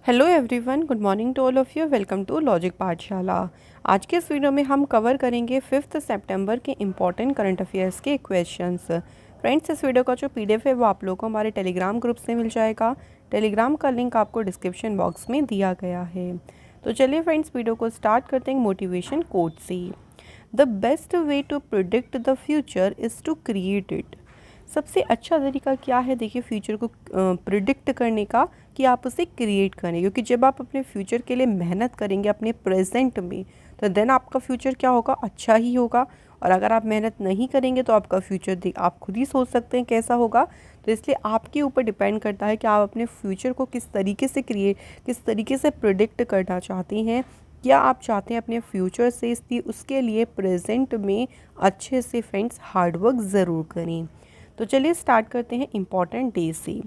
Hello everyone, good morning to all of you. Welcome to logic Pathshala. आज के इस video में हम कवर करेंगे 5 सितंबर के इम्पॉर्टेंट करंट अफेयर्स के क्वेश्चंस। फ्रेंड्स, इस वीडियो का जो पीडीएफ है वो आप लोगों को हमारे टेलीग्राम ग्रुप से मिल जाएगा। टेलीग्राम का लिंक आपको डिस्क्रिप्शन बॉक्स में दिया गया है। तो चलिए फ्रेंड्स, वीडियो को स्टार्ट करते हैं मोटिवेशन कोट से। The best way to predict the future is to create it. सबसे अच्छा तरीका क्या है, देखिए, फ्यूचर को प्रिडिक्ट करने का, कि आप उसे क्रिएट करें। क्योंकि जब आप अपने फ्यूचर के लिए मेहनत करेंगे अपने प्रेजेंट में, तो देन आपका फ्यूचर क्या होगा, अच्छा ही होगा। और अगर आप मेहनत नहीं करेंगे तो आपका फ्यूचर आप खुद ही सोच सकते हैं कैसा होगा। तो इसलिए आपके ऊपर डिपेंड करता है कि आप अपने फ्यूचर को किस तरीके से प्रिडिक्ट करना चाहते हैं। क्या आप चाहते हैं अपने फ्यूचर से, इसलिए उसके लिए प्रेजेंट में अच्छे से फ्रेंड्स हार्डवर्क ज़रूर करें। तो चलिए स्टार्ट करते हैं इम्पॉर्टेंट डे से।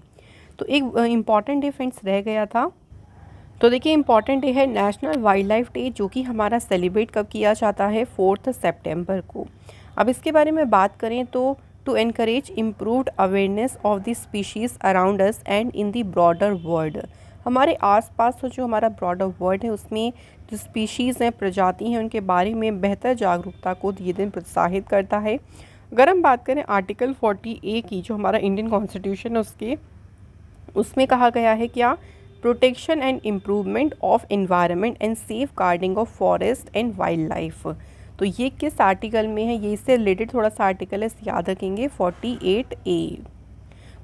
तो एक इम्पॉर्टेंट डे फ्रेंड्स रह गया था। तो देखिए, इम्पॉर्टेंट डे है नेशनल वाइल्ड लाइफ डे, जो कि हमारा सेलिब्रेट कब किया जाता है, 4 सितंबर को। अब इसके बारे में बात करें तो to encourage improved awareness of the species around us and in the broader world. हमारे आसपास तो जो हमारा ब्रॉडर वर्ल्ड है उसमें जो स्पीशीज़ हैं, प्रजाति हैं, उनके बारे में बेहतर जागरूकता को ये दिन प्रोत्साहित करता है। अगर हम बात करें आर्टिकल 40A की, जो हमारा इंडियन कॉन्स्टिट्यूशन है, उसमें कहा गया है क्या, protection and improvement of environment and safeguarding of forest and wildlife. तो ये किस आर्टिकल में है, ये इससे रिलेटेड थोड़ा सा आर्टिकल है, याद रखेंगे, 48A।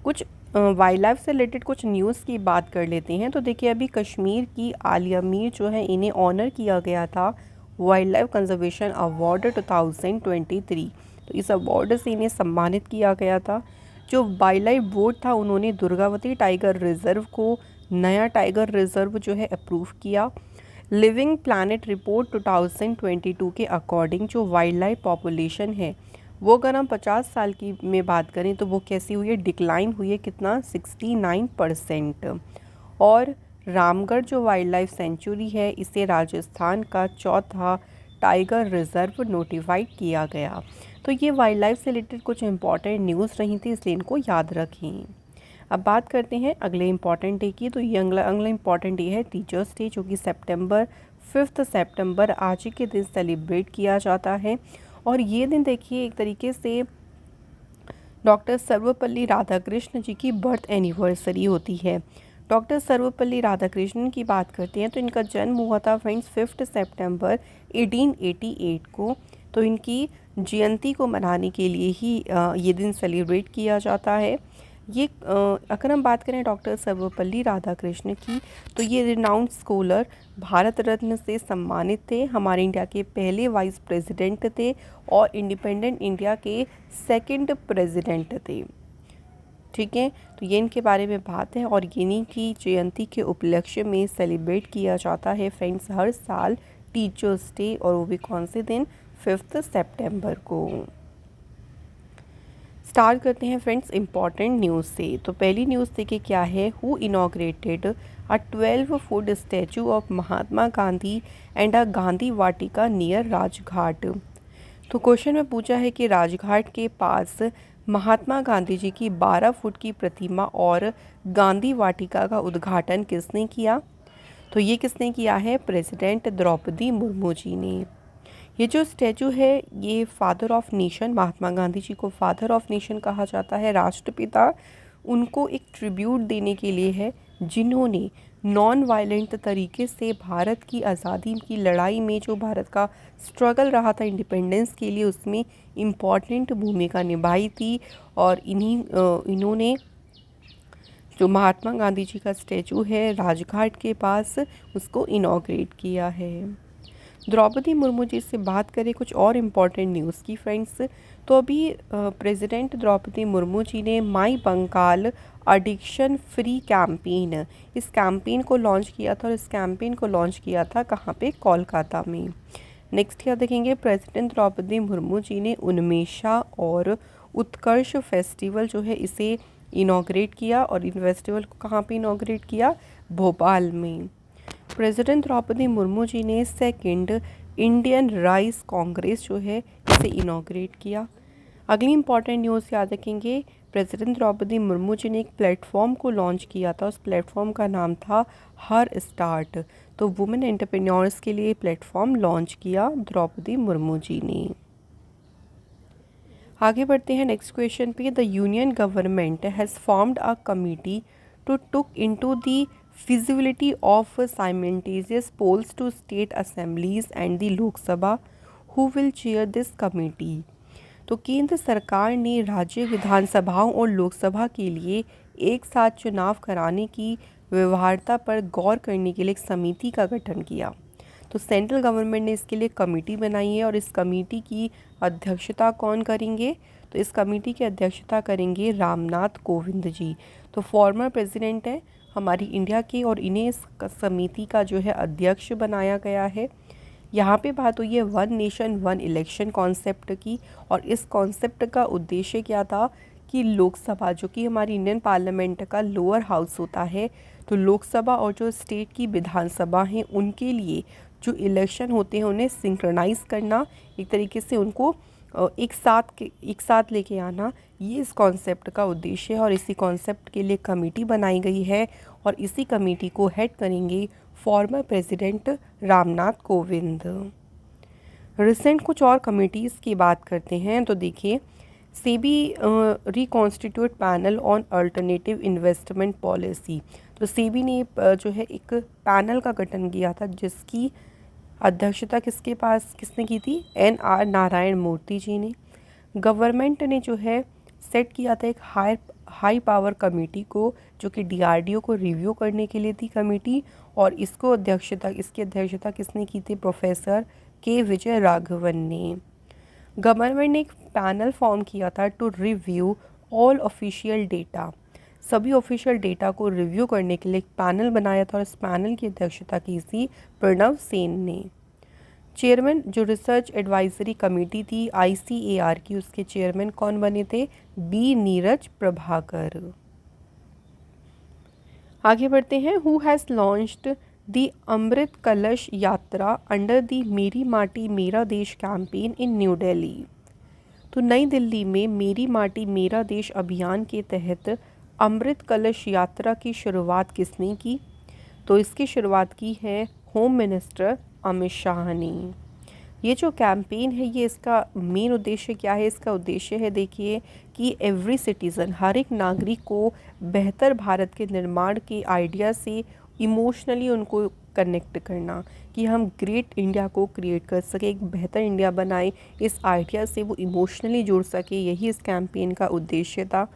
कुछ वाइल्ड लाइफ से रिलेटेड कुछ न्यूज़ की बात कर लेते हैं। तो देखिए, अभी कश्मीर की आलिया मीर जो है, इन्हें ऑनर किया गया था वाइल्ड लाइफ कंजर्वेशन अवार्ड 2023। तो इस अवार्ड से इन्हें सम्मानित किया गया था। जो वाइल्ड लाइफ बोर्ड था, उन्होंने दुर्गावती टाइगर रिजर्व को नया टाइगर रिजर्व जो है अप्रूव किया। लिविंग प्लैनेट रिपोर्ट 2022 के अकॉर्डिंग जो वाइल्ड लाइफ पॉपुलेशन है, वो अगर हम 50 साल की में बात करें तो वो कैसी हुई है, डिक्लाइन हुई है, कितना, 69%। और रामगढ़ जो वाइल्ड लाइफ सेंचुरी है, इसे राजस्थान का चौथा टाइगर रिजर्व नोटिफाइड किया गया। तो ये वाइल्ड लाइफ से रिलेटेड कुछ इंपॉर्टेंट न्यूज़ रही थी, इसलिए इनको याद रखें। अब बात करते हैं अगले इंपॉर्टेंट डे की। तो ये अगला इंपॉर्टेंट डे है टीचर्स डे, जो कि 5 सितंबर आज ही के दिन सेलिब्रेट किया जाता है। और ये दिन देखिए, एक तरीके से डॉक्टर सर्वपल्ली राधाकृष्ण जी की बर्थ एनिवर्सरी होती है। डॉक्टर सर्वपल्ली राधाकृष्णन की बात करते हैं तो इनका जन्म हुआ था फ्रेंड्स 5 सितंबर 1888 को। तो इनकी जयंती को मनाने के लिए ही ये दिन सेलिब्रेट किया जाता है। ये अगर हम बात करें डॉक्टर सर्वपल्ली राधाकृष्ण की, तो ये रिनाउंड स्कॉलर, भारत रत्न से सम्मानित थे, हमारे इंडिया के पहले वाइस प्रेसिडेंट थे और इंडिपेंडेंट इंडिया के सेकंड प्रेसिडेंट थे। ठीक है, तो ये इनके बारे में बात है। और इन्हीं की जयंती के उपलक्ष्य में सेलिब्रेट किया जाता है फ्रेंड्स हर साल टीचर्स डे, और वो भी कौन से दिन, 5 सितंबर को। स्टार्ट करते हैं फ्रेंड्स इम्पॉर्टेंट न्यूज़ से। तो पहली न्यूज़ देखिए क्या है, who inaugurated a 12 foot statue of Mahatma Gandhi and a Gandhi Vatika near Rajghat. तो क्वेश्चन में पूछा है कि राजघाट के पास महात्मा गांधी जी की 12 फुट की प्रतिमा और गांधी वाटिका का उद्घाटन किसने किया। तो ये किसने किया है, प्रेसिडेंट द्रौपदी मुर्मू जी ने। ये जो स्टैचू है, ये father of nation, Mahatma Gandhi ji को फादर ऑफ नेशन कहा जाता है, राष्ट्रपिता। उनको एक ट्रिब्यूट देने के लिए है, जिन्होंने नॉन वायलेंट तरीके से भारत की आज़ादी की लड़ाई में, जो भारत का स्ट्रगल रहा था इंडिपेंडेंस के लिए, उसमें इम्पॉर्टेंट भूमिका निभाई थी। और इन्होंने जो महात्मा गांधी जी का स्टैचू है राजघाट के पास, उसको इनॉग्रेट किया है। द्रौपदी मुर्मू जी से बात करें कुछ और इम्पॉर्टेंट न्यूज़ की फ्रेंड्स, तो अभी प्रेसिडेंट द्रौपदी मुर्मू जी ने माई बंगाल एडिक्शन फ्री कैंपेन, इस कैंपेन को लॉन्च किया था। और इस कैंपेन को लॉन्च किया था कहाँ पे, कोलकाता में। नेक्स्ट क्या देखेंगे, प्रेसिडेंट द्रौपदी मुर्मू जी ने उन्मेषा और उत्कर्ष फेस्टिवल जो है, इसे इनॉग्रेट किया। और इन फेस्टिवल को कहाँ पे इनॉग्रेट किया, भोपाल में। प्रेसिडेंट द्रौपदी मुर्मू जी ने सेकंड इंडियन राइस कांग्रेस जो है, इसे इनॉग्रेट किया। अगली इंपॉर्टेंट न्यूज़ याद रखेंगे, प्रेसिडेंट द्रौपदी मुर्मू जी ने एक प्लेटफॉर्म को लॉन्च किया था, उस प्लेटफॉर्म का नाम था हर स्टार्ट। तो वुमेन एंटरप्रेन्योर्स के लिए प्लेटफॉर्म लॉन्च किया द्रौपदी मुर्मू जी ने। आगे बढ़ते हैं नेक्स्ट क्वेश्चन पे। The union government has formed a committee to took into the feasibility of simultaneous polls to state assemblies and the Lok Sabha. Who will chair this committee? तो केंद्र सरकार ने राज्य विधानसभाओं और लोकसभा के लिए एक साथ चुनाव कराने की व्यवहार्यता पर गौर करने के लिए एक समिति का गठन किया। तो सेंट्रल गवर्नमेंट ने इसके लिए कमेटी बनाई है और इस कमेटी की अध्यक्षता कौन करेंगे? तो इस कमेटी की अध्यक्षता करेंगे रामनाथ कोविंद जी। तो फॉर्मर प्रेसिडेंट है हमारी इंडिया के और इन्हें इस समिति का जो है अध्यक्ष बनाया गया है। यहाँ पे बात हुई है one nation one election concept की, और इस कॉन्सेप्ट का उद्देश्य क्या था कि लोकसभा जो कि हमारी इंडियन पार्लियामेंट का लोअर हाउस होता है, तो लोकसभा और जो स्टेट की विधानसभा हैं उनके लिए जो इलेक्शन होते हैं उन्हें सिंक्रोनाइज करना, एक तरीके से उनको एक साथ लेके आना, ये इस कॉन्सेप्ट का उद्देश्य है। और इसी कॉन्सेप्ट के लिए कमेटी बनाई गई है और इसी कमेटी को हेड करेंगे former president Ramnath Kovind. Recent कुछ और कमेटीज़ की बात करते हैं। तो देखिए, SEBI reconstitute panel on alternative investment policy. तो सेबी ने जो है एक पैनल का गठन किया था जिसकी अध्यक्षता किसने की थी? NR नारायण मूर्ति जी ने। गवर्नमेंट ने जो है सेट किया था एक हाई पावर कमेटी को, जो कि DRDO को रिव्यू करने के लिए थी कमेटी, और इसकी अध्यक्षता किसने की थी? प्रोफेसर K विजय राघवन ने। गवर्नमेंट ने एक पैनल फॉर्म किया था to review all official data. सभी ऑफिशियल डेटा को रिव्यू करने के लिए एक पैनल बनाया था और इस पैनल की अध्यक्षता की थी प्रणव सेन ने। चेयरमैन जो रिसर्च एडवाइजरी कमेटी थी ICAR की, उसके चेयरमैन कौन बने थे? B नीरज प्रभाकर। आगे बढ़ते हैं। हु हैज़ लॉन्च्ड द अमृत कलश यात्रा अंडर द मेरी माटी मेरा देश कैंपेन इन न्यू दिल्ली। तो नई दिल्ली में मेरी माटी मेरा देश अभियान के तहत अमृत कलश यात्रा की शुरुआत किसने की? तो इसकी शुरुआत की है होम मिनिस्टर अमित शाह ने। ये जो कैंपेन है ये इसका मेन उद्देश्य क्या है? इसका उद्देश्य है देखिए कि एवरी सिटीज़न, हर एक नागरिक को बेहतर भारत के निर्माण के आइडिया से इमोशनली उनको कनेक्ट करना, कि हम ग्रेट इंडिया को क्रिएट कर सके, एक बेहतर इंडिया बनाए, इस आइडिया से वो इमोशनली जुड़ सके। यही इस कैंपेन का उद्देश्य था।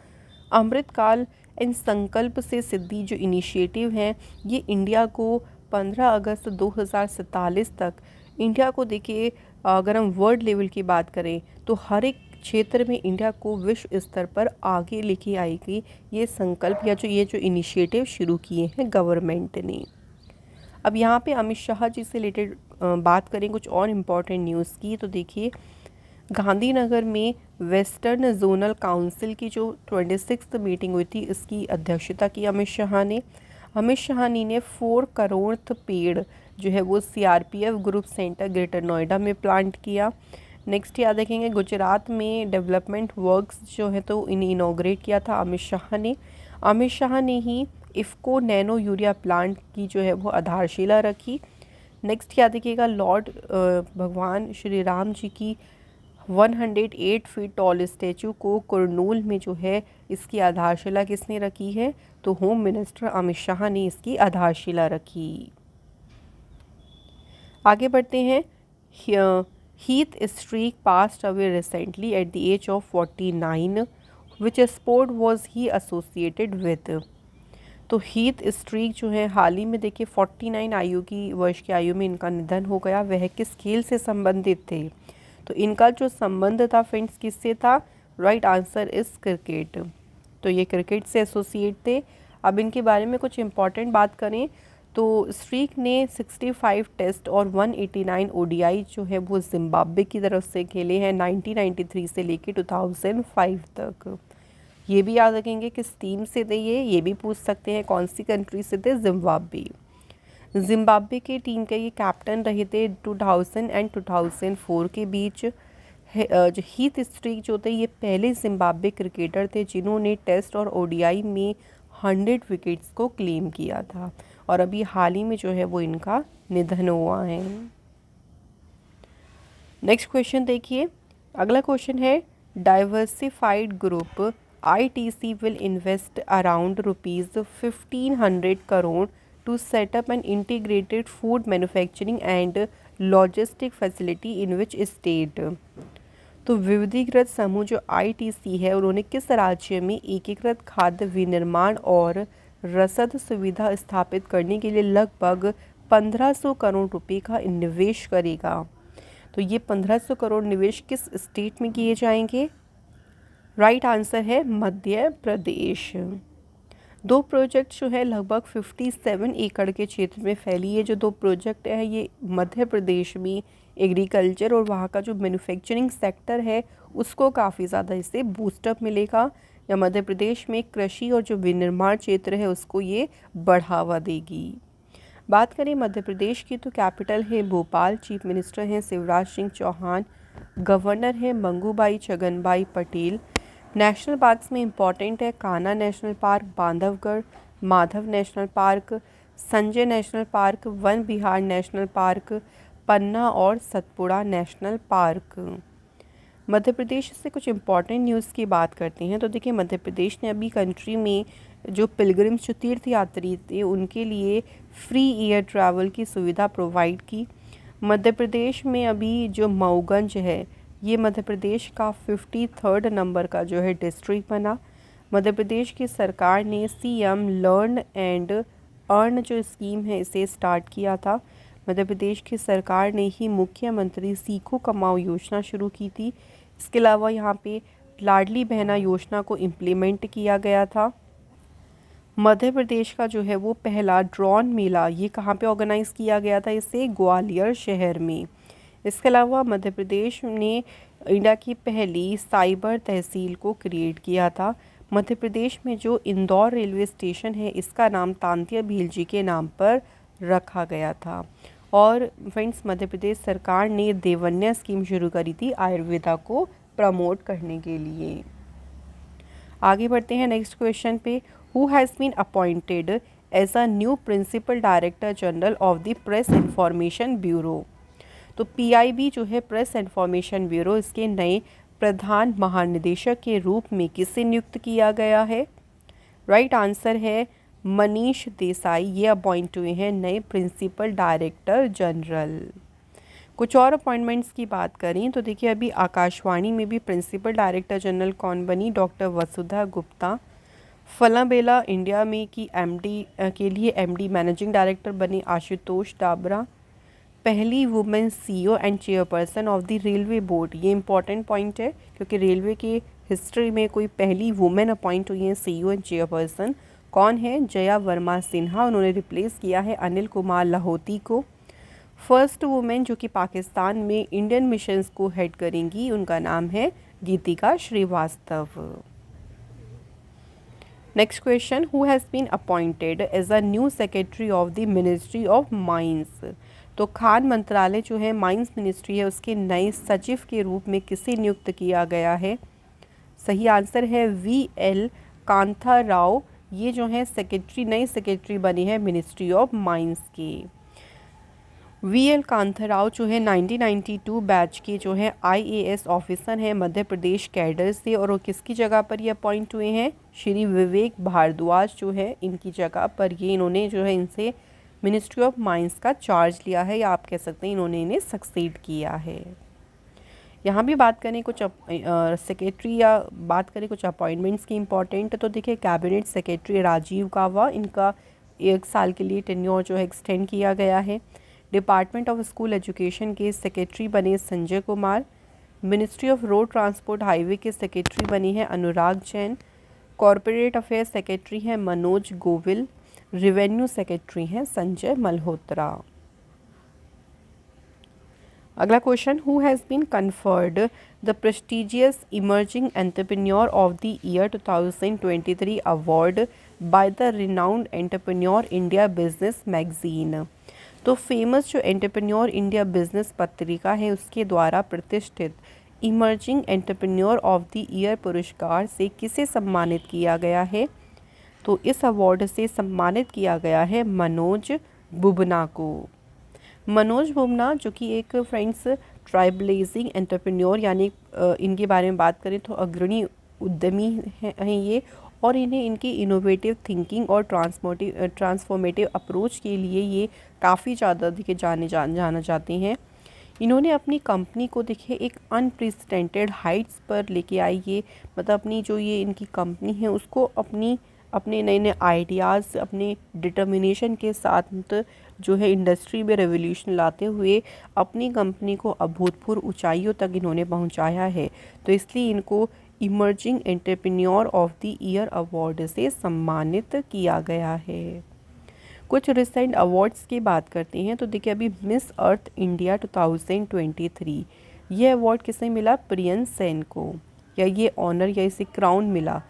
अमृतकाल इन संकल्प से सिद्धि जो इनिशिएटिव हैं, ये इंडिया को 15 अगस्त 2047 तक इंडिया को देखिए, अगर हम वर्ल्ड लेवल की बात करें तो हर एक क्षेत्र में इंडिया को विश्व स्तर पर आगे लेके आएगी। ये संकल्प या ये जो इनिशिएटिव शुरू किए हैं गवर्नमेंट ने। अब यहाँ पे अमित शाह जी से रिलेटेड बात करें कुछ और इम्पॉर्टेंट न्यूज़ की। तो देखिए, गांधीनगर में वेस्टर्न जोनल काउंसिल की जो 26th मीटिंग हुई थी, इसकी अध्यक्षता की अमित शाह ने। अमित शाह ने 4 करोड़ पेड़ जो है वो CRPF group centre greater Noida में प्लांट किया। नेक्स्ट याद रखेंगे, गुजरात में डेवलपमेंट वर्क्स जो है तो इन्हें इनॉग्रेट किया था अमित शाह ने। अमित शाह ने ही इफ़को नैनो यूरिया प्लांट की जो है वो आधारशिला रखी। नेक्स्ट याद रखिएगा, लॉर्ड भगवान श्री राम जी की 108 फीट टॉल स्टैचू को कुरनूल में जो है इसकी आधारशिला किसने रखी है? तो होम मिनिस्टर अमित शाह ने इसकी आधारशिला रखी। आगे बढ़ते हैं। Heath Streak passed away recently at the age of 49, which sport was he associated with. तो हीथ स्ट्रीक जो है हाल ही में देखिए 49 वर्ष की आयु में इनका निधन हो गया। वह किस खेल से संबंधित थे? तो इनका जो संबंध था फ्रेंड्स किससे था? Right answer is cricket. तो ये क्रिकेट से एसोसिएट थे। अब इनके बारे में कुछ इंपॉर्टेंट बात करें तो स्ट्रीक ने 65 टेस्ट और 189 ODI जो है वो जिम्बाब्वे की तरफ से खेले हैं 1993 से लेके 2005 तक। ये भी याद रखेंगे किस टीम से थे ये भी पूछ सकते हैं कौन सी कंट्री से थे? जिम्बाब्वे के टीम के ये कैप्टन रहे थे 2000 एंड 2004 के बीच। जो हीथ स्ट्रीक जो थे ये पहले जिम्बाब्वे क्रिकेटर थे जिन्होंने टेस्ट और ओडीआई में 100 विकेट्स को क्लेम किया था, और अभी हाल ही में जो है वो इनका निधन हुआ है। नेक्स्ट क्वेश्चन देखिए, अगला क्वेश्चन है diversified group ITC will invest around ₹1500 crore to set up an integrated food manufacturing and logistic facility in which state. तो विविधीकृत समूह जो ITC है उन्होंने किस राज्य में एकीकृत खाद्य विनिर्माण और रसद सुविधा स्थापित करने के लिए लगभग 1500 करोड़ रुपए का निवेश करेगा। तो ये 1500 करोड़ निवेश किस स्टेट में किए जाएंगे? राइट आंसर है मध्य प्रदेश। दो प्रोजेक्ट जो है लगभग 57 एकड़ के क्षेत्र में फैली है। जो दो प्रोजेक्ट है ये मध्य प्रदेश में एग्रीकल्चर और वहाँ का जो मैन्युफैक्चरिंग सेक्टर है उसको काफ़ी ज़्यादा इससे बूस्टअप मिलेगा, या मध्य प्रदेश में कृषि और जो विनिर्माण क्षेत्र है उसको ये बढ़ावा देगी। बात करें मध्य प्रदेश की तो कैपिटल है भोपाल, चीफ मिनिस्टर हैं शिवराज सिंह चौहान, गवर्नर है मंगूभाई छगनभाई पटेल। नेशनल पार्क्स में इम्पॉर्टेंट है Kanha national park, Bandhavgarh, Madhav national park, Sanjay national park, Van Vihar national park, Panna और सतपुड़ा नेशनल पार्क। मध्य प्रदेश से कुछ इम्पॉर्टेंट न्यूज़ की बात करते हैं तो देखिए मध्य प्रदेश ने अभी कंट्री में जो पिलग्रिम्स जो तीर्थयात्री थे उनके लिए फ्री एयर ट्रैवल की सुविधा प्रोवाइड की। मध्य प्रदेश में अभी जो मऊगंज है ये मध्य प्रदेश का 53rd नंबर का जो है डिस्ट्रिक्ट बना। मध्य प्रदेश की सरकार ने CM लर्न एंड अर्न जो स्कीम है इसे स्टार्ट किया था। मध्य प्रदेश की सरकार ने ही मुख्यमंत्री सीखो कमाओ योजना शुरू की थी। इसके अलावा यहाँ पे लाडली बहना योजना को इम्प्लीमेंट किया गया था। मध्य प्रदेश का जो है वो पहला ड्रोन मेला ये कहाँ पे ऑर्गेनाइज़ किया गया था? इसे ग्वालियर शहर में। इसके अलावा मध्य प्रदेश ने इंडिया की पहली साइबर तहसील को क्रिएट किया था। मध्य प्रदेश में जो इंदौर रेलवे स्टेशन है इसका नाम तांत्या भील जी के नाम पर रखा गया था। और फ्रेंड्स मध्य प्रदेश सरकार ने देवन्या स्कीम शुरू करी थी आयुर्वेदा को प्रमोट करने के लिए। आगे बढ़ते हैं नेक्स्ट क्वेश्चन पे। Who has been appointed as a new principal director general of the press information bureau. तो PIB जो है प्रेस इंफॉर्मेशन ब्यूरो इसके नए प्रधान महानिदेशक के रूप में किसे नियुक्त किया गया है? राइट आंसर है मनीष देसाई, ये अपॉइंट हुए हैं नए प्रिंसिपल डायरेक्टर जनरल। कुछ और अपॉइंटमेंट्स की बात करें तो देखिए अभी आकाशवाणी में भी प्रिंसिपल डायरेक्टर जनरल कौन बनी? डॉक्टर वसुधा गुप्ता। फलाबेला इंडिया में की MD के लिए MD मैनेजिंग डायरेक्टर बने आशुतोष डाबरा। पहली women CEO and chairperson of the railway board, ये इंपॉर्टेंट पॉइंट है क्योंकि रेलवे के हिस्ट्री में कोई पहली वुमेन अपॉइंट हुई है CEO एंड चेयरपर्सन। कौन है? जया वर्मा सिन्हा, उन्होंने रिप्लेस किया है अनिल कुमार लाहौती को। फर्स्ट वुमेन जो कि पाकिस्तान में इंडियन मिशंस को हेड करेंगी उनका नाम है Geetika Srivastava. Next question, who has been appointed as a new secretary of the ministry of mines. तो खान मंत्रालय जो है माइंस मिनिस्ट्री है उसके नए सचिव के रूप में किसे नियुक्त किया गया है? सही आंसर है VL कांथा राव, ये जो है सेक्रेटरी नए सेक्रेटरी बने हैं मिनिस्ट्री ऑफ माइंस के। VL कांथा राव जो है 1992 बैच के जो है IAS ऑफिसर हैं मध्य प्रदेश कैडर से, और वो किसकी जगह पर ये अपॉइंट हुए हैं? श्री विवेक भारद्वाज जो है इनकी जगह पर ये इन्होंने जो है इनसे मिनिस्ट्री ऑफ माइंस का चार्ज लिया है, या आप कह सकते हैं इन्होंने इन्हें सक्सीड किया है। यहाँ भी बात करें कुछ सेक्रेटरी या बात करें कुछ अपॉइंटमेंट्स की इम्पॉर्टेंट, तो देखिए कैबिनेट सेक्रेटरी राजीव गाबा, इनका 1 साल के लिए टेन्योर जो है एक्सटेंड किया गया है। डिपार्टमेंट ऑफ स्कूल एजुकेशन के सेक्रेटरी बने Sanjay Kumar. Ministry of road transport highway के सेक्रेटरी बने हैं Anurag Jain. Corporate affairs secretary हैं मनोज गोविल। रेवेन्यू सेक्रेटरी हैं संजय मल्होत्रा। अगला question, who has been conferred the prestigious emerging entrepreneur of the year 2023 award by the renowned entrepreneur India business magazine. तो famous जो entrepreneur India business पत्रिका है उसके द्वारा प्रतिष्ठित emerging entrepreneur of the year पुरस्कार से किसे सम्मानित किया गया है? तो इस अवार्ड से सम्मानित किया गया है मनोज बुबना को। मनोज बुबना जो कि एक फ्रेंड्स ट्राइबलाइजिंग एंटरप्रेन्योर यानी इनके बारे में बात करें तो अग्रणी उद्यमी हैं ये, और इन्हें इनकी इनोवेटिव थिंकिंग और ट्रांसफॉर्मेटिव अप्रोच के लिए ये काफ़ी ज़्यादा देखिए जाना जाते हैं। इन्होंने अपनी कंपनी को देखिए एक अनप्रेसिडेंटेड हाइट्स पर लेके आई, ये मतलब अपनी जो ये इनकी कंपनी है उसको अपने नए नए आइडियाज़, अपने डिटर्मिनेशन के साथ जो है इंडस्ट्री में रेवोल्यूशन लाते हुए अपनी कंपनी को अभूतपूर्व ऊंचाइयों तक इन्होंने पहुंचाया है। तो इसलिए इनको emerging entrepreneur of the year award से सम्मानित किया गया है। कुछ रिसेंट अवार्ड्स की बात करते हैं तो देखिए अभी मिस अर्थ इंडिया 2023 ये अवार्ड किसे मिला? प्रियंस सेन को, या ये ऑनर या इसे क्राउन मिला।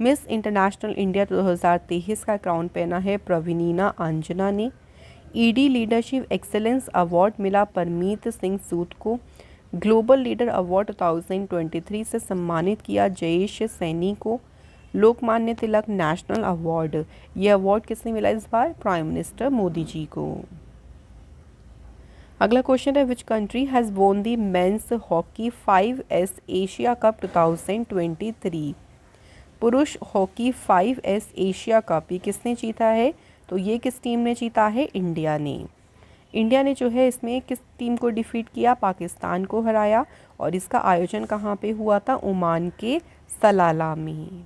मिस इंटरनेशनल इंडिया 2023 का क्राउन पहना है प्रवीणीना अंजना ने। ईडी लीडरशिप एक्सेलेंस अवार्ड मिला परमीत सिंह सूद को। ग्लोबल लीडर अवार्ड 2023 से सम्मानित किया जयेश सैनी को। लोकमान्य तिलक नेशनल अवार्ड, ये अवार्ड किसने मिला इस बार? प्राइम मिनिस्टर मोदी जी को। अगला क्वेश्चन है विच कंट्री हैज़ वोन दी men's hockey 5S Asia cup 2023? पुरुष हॉकी 5S एशिया कप ये किसने जीता है? तो ये किस टीम ने जीता है? इंडिया ने। इंडिया ने जो है इसमें किस टीम को डिफीट किया? पाकिस्तान को हराया। और इसका आयोजन कहाँ पे हुआ था? ओमान के सलाला में।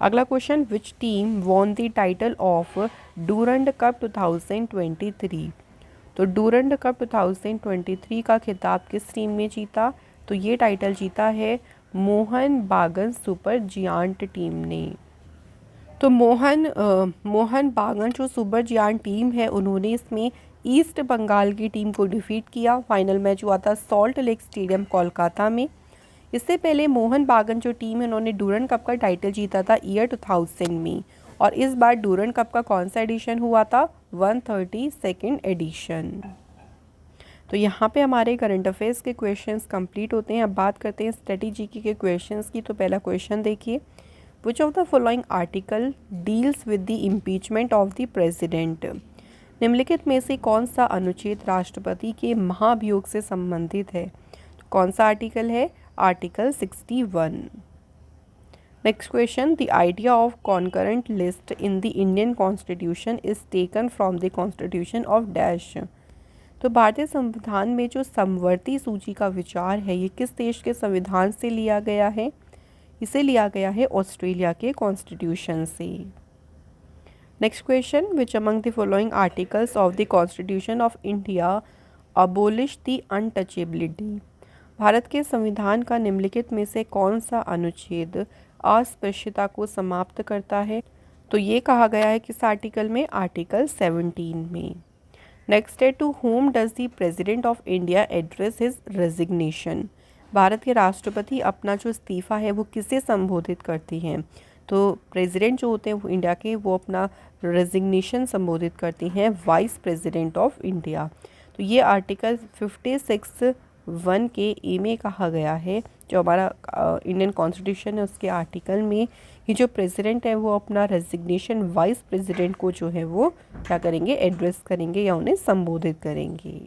अगला question which team won the title of Durand cup 2023? तो डूरंड कप 2023 का खिताब किस टीम ने जीता? तो ये टाइटल जीता है मोहन बागन सुपर जियांट टीम ने। तो मोहन बागन जो सुपर जियांट टीम है उन्होंने इसमें ईस्ट बंगाल की टीम को डिफीट किया। फाइनल मैच हुआ था सॉल्ट लेक स्टेडियम कोलकाता में। इससे पहले मोहन बागन जो टीम है उन्होंने डूरंड कप का टाइटल जीता था ईयर 2000 में, और इस बार डूरंड कप का कौन सा एडिशन हुआ था? 132nd addition. तो यहाँ पे हमारे करंट अफेयर्स के क्वेश्चंस कंप्लीट होते हैं। अब बात करते हैं स्ट्रेटेजी के क्वेश्चंस की। तो पहला क्वेश्चन देखिए, which of the following article deals with the impeachment of the president? निम्नलिखित में से कौन सा अनुच्छेद राष्ट्रपति के महाभियोग से संबंधित है? तो कौन सा आर्टिकल है? Article 61। Next question, the idea of concurrent list in the Indian constitution is taken from the constitution of dash? तो भारतीय संविधान में जो समवर्ती सूची का विचार है ये किस देश के संविधान से लिया गया है? इसे लिया गया है ऑस्ट्रेलिया के कॉन्स्टिट्यूशन से। Next question, which among the following articles of the constitution of India abolish the untouchability? Bharat के संविधान का निम्नलिखित में से कौन सा अनुच्छेद अस्पृश्यता को समाप्त करता है? तो ये कहा गया है किस आर्टिकल में? आर्टिकल 17 में। नेक्स्ट है, to whom does the president of India address his resignation? Bharat के राष्ट्रपति अपना जो इस्तीफ़ा है वो किसे संबोधित करती हैं? तो प्रेसिडेंट जो होते हैं वो इंडिया के, वो अपना रेजिग्नेशन संबोधित करती हैं वाइस प्रेसिडेंट ऑफ इंडिया। तो ये आर्टिकल 56(1) के ए में कहा गया है, जो हमारा इंडियन कॉन्स्टिट्यूशन है उसके आर्टिकल में, ये जो प्रेसिडेंट है वो अपना रेजिग्नेशन वाइस प्रेसिडेंट को जो है वो क्या करेंगे? एड्रेस करेंगे या उन्हें संबोधित करेंगे।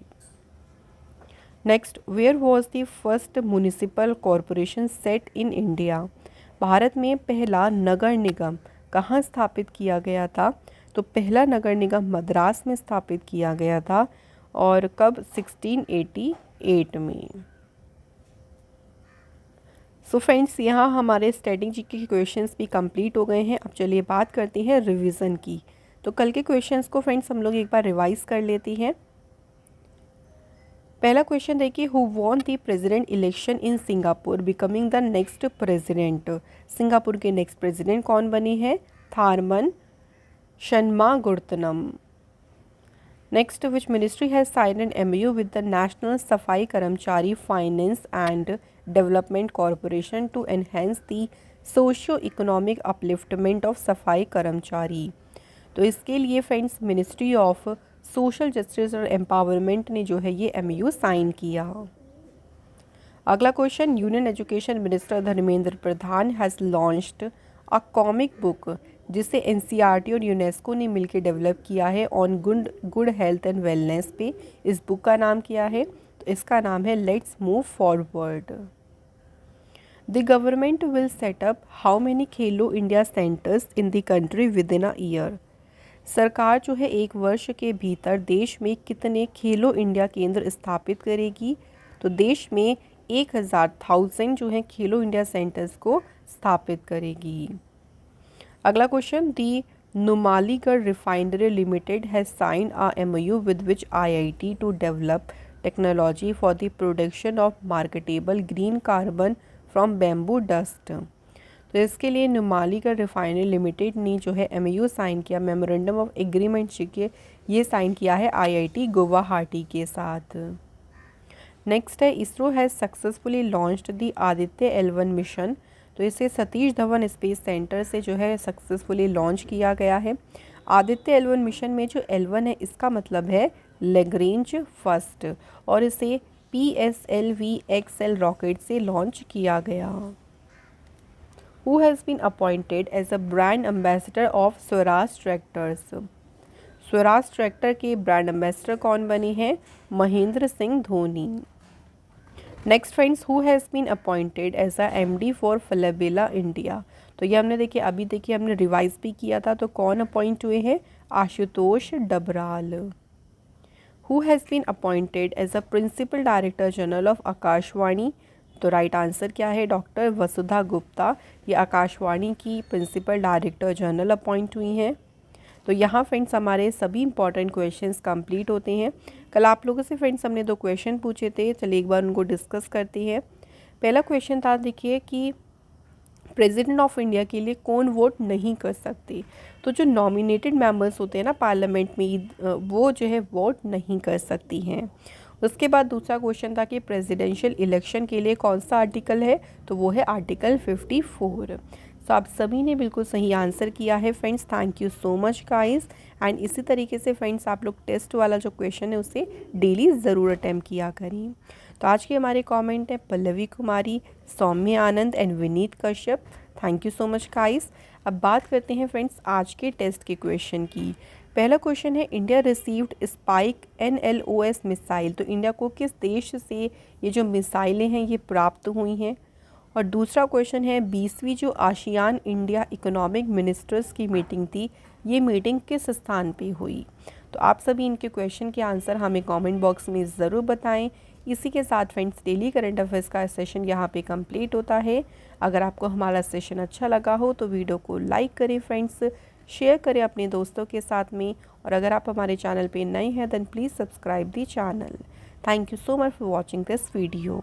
Next, where was the first municipal corporation set in India? Bharat में पहला नगर निगम कहाँ स्थापित किया गया था? तो पहला नगर निगम मद्रास में स्थापित किया गया था, और कब? 1688 में। सो फ्रेंड्स, यहाँ हमारे स्ट्रेटेजी के क्वेश्चंस भी कंप्लीट हो गए हैं। अब चलिए बात करते हैं रिवीजन की। तो कल के क्वेश्चंस को फ्रेंड्स हम लोग एक बार रिवाइज कर लेते हैं। पहला क्वेश्चन देखिए, who won the president election in Singapore becoming the next president? Singapore के नेक्स्ट प्रेसिडेंट कौन बनी है? Tharman Shanmugaratnam. Next, which ministry has signed an MOU with the national Safai Karamchari finance and development corporation to enhance the socio economic upliftment of Safai Karamchari? तो इसके लिए friends ministry of social justice और empowerment ने जो है ये MOU साइन किया। अगला question, union education minister Dharmendra Pradhan has launched a comic book जिसे एनसीईआरटी और यूनेस्को ने मिलकर डेवलप किया है on good health and wellness पे। इस बुक का नाम क्या है? तो इसका नाम है let's move forward. The government will set up how many Khelo India centres in the country within a year. सरकार जो है 1 वर्ष के भीतर देश में कितने खेलो इंडिया केंद्र स्थापित करेगी? तो देश में 1000 जो है खेलो इंडिया सेंटर्स को स्थापित करेगी। अगला question, the Numaligarh refinery limited has sign a MOU with which IIT to develop technology for the production of marketable green carbon from bamboo dust. तो इसके लिए नुमालीगढ़ रिफाइनरी लिमिटेड ने जो है MOU साइन किया, मेमोरेंडम ऑफ एग्रीमेंट ये sign किया है IIT गुवाहाटी के साथ। नेक्स्ट है, ISRO has successfully launched the Aditya L1 mission. तो इसे सतीश धवन स्पेस सेंटर से जो है सक्सेसफुली लॉन्च किया गया है। आदित्य L1 मिशन में जो L1 है इसका मतलब है लैग्रेंज फर्स्ट, और इसे PSLV XL रॉकेट से लॉन्च किया गया। Who has been appointed as a brand ambassador of Swaraj tractors? Swaraj tractor के ब्रांड एम्बेसडर कौन बने हैं? Mahendra Singh Dhoni. Next friends, who has been appointed as a MD for Falabella India? तो ये हमने हमने रिवाइज भी किया था, तो कौन अपॉइंट हुए हैं? Ashutosh Dabral. Who has been appointed as a principal director general of Akashvani? तो राइट आंसर क्या है? डॉक्टर वसुधा गुप्ता ये आकाशवाणी की प्रिंसिपल डायरेक्टर जनरल अपॉइंट हुई हैं। तो यहाँ फ्रेंड्स हमारे सभी इंपॉर्टेंट क्वेश्चंस कंप्लीट होते हैं। कल आप लोगों से फ्रेंड्स हमने 2 क्वेश्चन पूछे थे, चलिए एक बार उनको डिस्कस करते हैं। पहला क्वेश्चन था, देखिए कि प्रेसिडेंट ऑफ इंडिया के लिए कौन वोट नहीं कर सकते? तो जो नॉमिनेटेड मेंबर्स होते हैं ना पार्लियामेंट में, वो जो है वोट नहीं कर सकती हैं। उसके बाद दूसरा क्वेश्चन था कि प्रेसिडेंशियल इलेक्शन के लिए कौन सा आर्टिकल है? तो वो है आर्टिकल 54। तो आप सभी ने बिल्कुल सही आंसर किया है friends, thank you so much guys. And इसी तरीके से फ्रेंड्स आप लोग टेस्ट वाला जो क्वेश्चन है उसे डेली ज़रूर अटैम्प्ट किया करें। तो आज के हमारे कमेंट है Pallavi Kumari, Saumya Anand and Vineet Kashyap. Thank you so much guys. अब बात करते हैं फ्रेंड्स आज के टेस्ट के क्वेश्चन की। पहला क्वेश्चन है, India received spike NLOS missile. तो इंडिया को किस देश से ये जो मिसाइलें हैं ये प्राप्त हुई हैं? और दूसरा क्वेश्चन है, 20वीं जो आसियान इंडिया इकोनॉमिक मिनिस्टर्स की मीटिंग थी, ये मीटिंग किस स्थान पे हुई? तो आप सभी इनके क्वेश्चन के आंसर हमें कमेंट बॉक्स में ज़रूर बताएं। इसी के साथ फ्रेंड्स डेली करंट अफेयर्स का सेशन यहाँ पे कंप्लीट होता है। अगर आपको हमारा सेशन अच्छा लगा हो तो वीडियो को लाइक करें फ्रेंड्स, शेयर करें अपने दोस्तों के साथ में, और अगर आप हमारे चैनल पे नए हैं then please subscribe the channel. Thank you so much for watching this video.